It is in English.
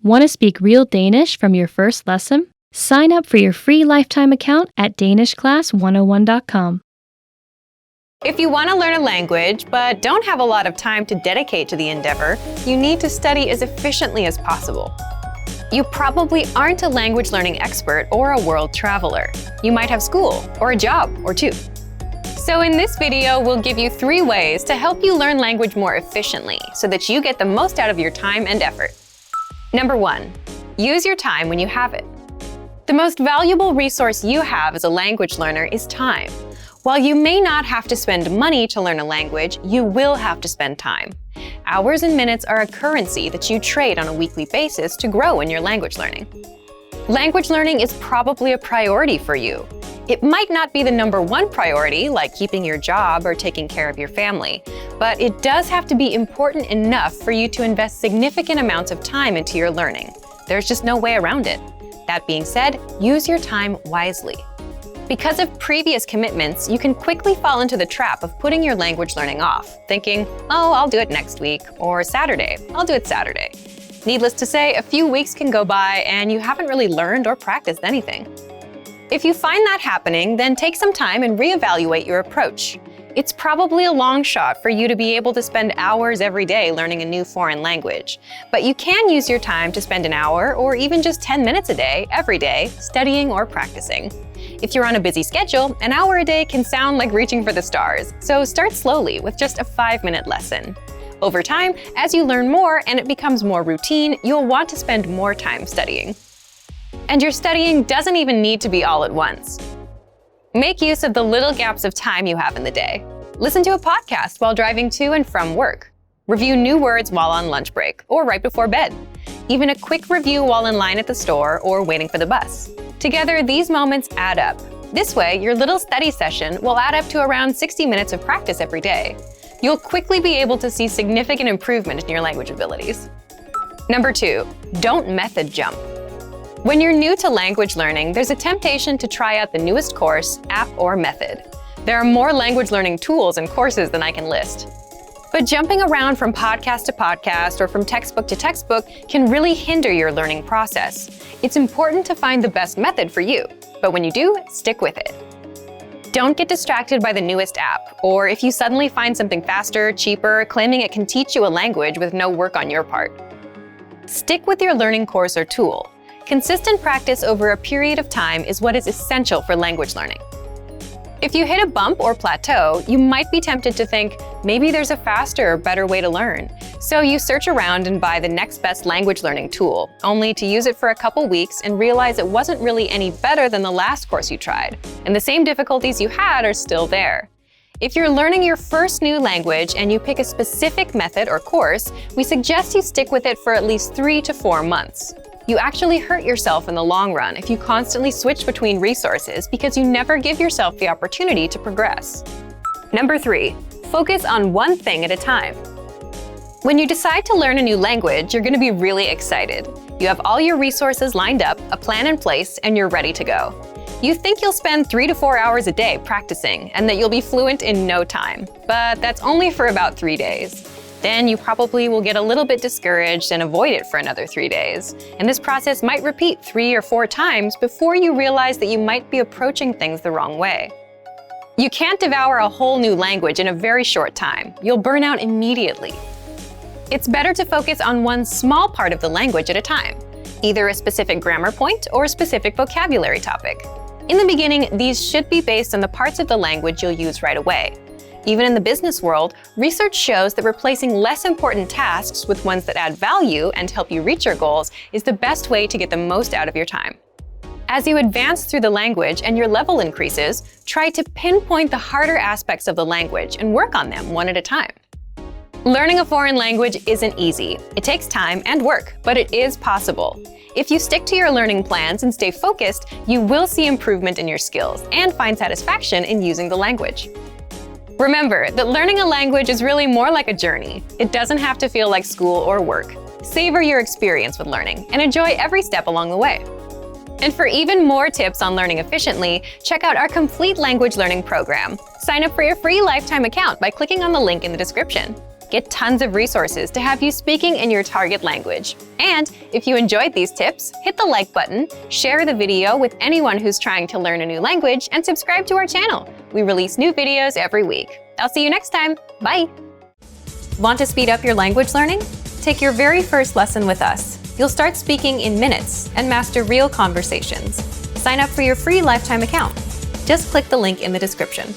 Want to speak real Danish from your first lesson? Sign up for your free lifetime account at danishclass101.com. If you want to learn a language but don't have a lot of time to dedicate to the endeavor, you need to study as efficiently as possible. You probably aren't a language learning expert or a world traveler. You might have school or a job or two. So in this video, we'll give you 3 ways to help you learn language more efficiently so that you get the most out of your time and effort. Number 1, use your time when you have it. The most valuable resource you have as a language learner is time. While you may not have to spend money to learn a language, you will have to spend time. Hours and minutes are a currency that you trade on a weekly basis to grow in your language learning. Language learning is probably a priority for you. It might not be the number 1 priority, like keeping your job or taking care of your family, but it does have to be important enough for you to invest significant amounts of time into your learning. There's just no way around it. That being said, use your time wisely. Because of previous commitments, you can quickly fall into the trap of putting your language learning off, thinking, oh, I'll do it next week, or Saturday, I'll do it Saturday. Needless to say, a few weeks can go by and you haven't really learned or practiced anything. If you find that happening, then take some time and reevaluate your approach. It's probably a long shot for you to be able to spend hours every day learning a new foreign language, but you can use your time to spend an hour or even just 10 minutes a day, every day, studying or practicing. If you're on a busy schedule, an hour a day can sound like reaching for the stars, so start slowly with just a 5-minute lesson. Over time, as you learn more and it becomes more routine, you'll want to spend more time studying. And your studying doesn't even need to be all at once. Make use of the little gaps of time you have in the day. Listen to a podcast while driving to and from work. Review new words while on lunch break or right before bed. Even a quick review while in line at the store or waiting for the bus. Together, these moments add up. This way, your little study session will add up to around 60 minutes of practice every day. You'll quickly be able to see significant improvement in your language abilities. Number 2, don't method jump. When you're new to language learning, there's a temptation to try out the newest course, app, or method. There are more language learning tools and courses than I can list. But jumping around from podcast to podcast or from textbook to textbook can really hinder your learning process. It's important to find the best method for you, but when you do, stick with it. Don't get distracted by the newest app, or if you suddenly find something faster, cheaper, claiming it can teach you a language with no work on your part. Stick with your learning course or tool. Consistent practice over a period of time is what is essential for language learning. If you hit a bump or plateau, you might be tempted to think, maybe there's a faster or better way to learn. So you search around and buy the next best language learning tool, only to use it for a couple weeks and realize it wasn't really any better than the last course you tried, and the same difficulties you had are still there. If you're learning your first new language and you pick a specific method or course, we suggest you stick with it for at least 3 to 4 months. You actually hurt yourself in the long run if you constantly switch between resources because you never give yourself the opportunity to progress. Number 3, focus on one thing at a time. When you decide to learn a new language, you're going to be really excited. You have all your resources lined up, a plan in place, and you're ready to go. You think you'll spend 3 to 4 hours a day practicing and that you'll be fluent in no time, but that's only for about 3 days. Then you probably will get a little bit discouraged and avoid it for another 3 days. And this process might repeat 3 or 4 times before you realize that you might be approaching things the wrong way. You can't devour a whole new language in a very short time. You'll burn out immediately. It's better to focus on one small part of the language at a time, either a specific grammar point or a specific vocabulary topic. In the beginning, these should be based on the parts of the language you'll use right away. Even in the business world, research shows that replacing less important tasks with ones that add value and help you reach your goals is the best way to get the most out of your time. As you advance through the language and your level increases, try to pinpoint the harder aspects of the language and work on them one at a time. Learning a foreign language isn't easy. It takes time and work, but it is possible. If you stick to your learning plans and stay focused, you will see improvement in your skills and find satisfaction in using the language. Remember that learning a language is really more like a journey. It doesn't have to feel like school or work. Savor your experience with learning and enjoy every step along the way. And for even more tips on learning efficiently, check out our complete language learning program. Sign up for your free lifetime account by clicking on the link in the description. get tons of resources to have you speaking in your target language. And if you enjoyed these tips, hit the like button, share the video with anyone who's trying to learn a new language, and subscribe to our channel. We release new videos every week. I'll see you next time. Bye! Want to speed up your language learning? Take your very first lesson with us. You'll start speaking in minutes and master real conversations. Sign up for your free lifetime account. Just click the link in the description.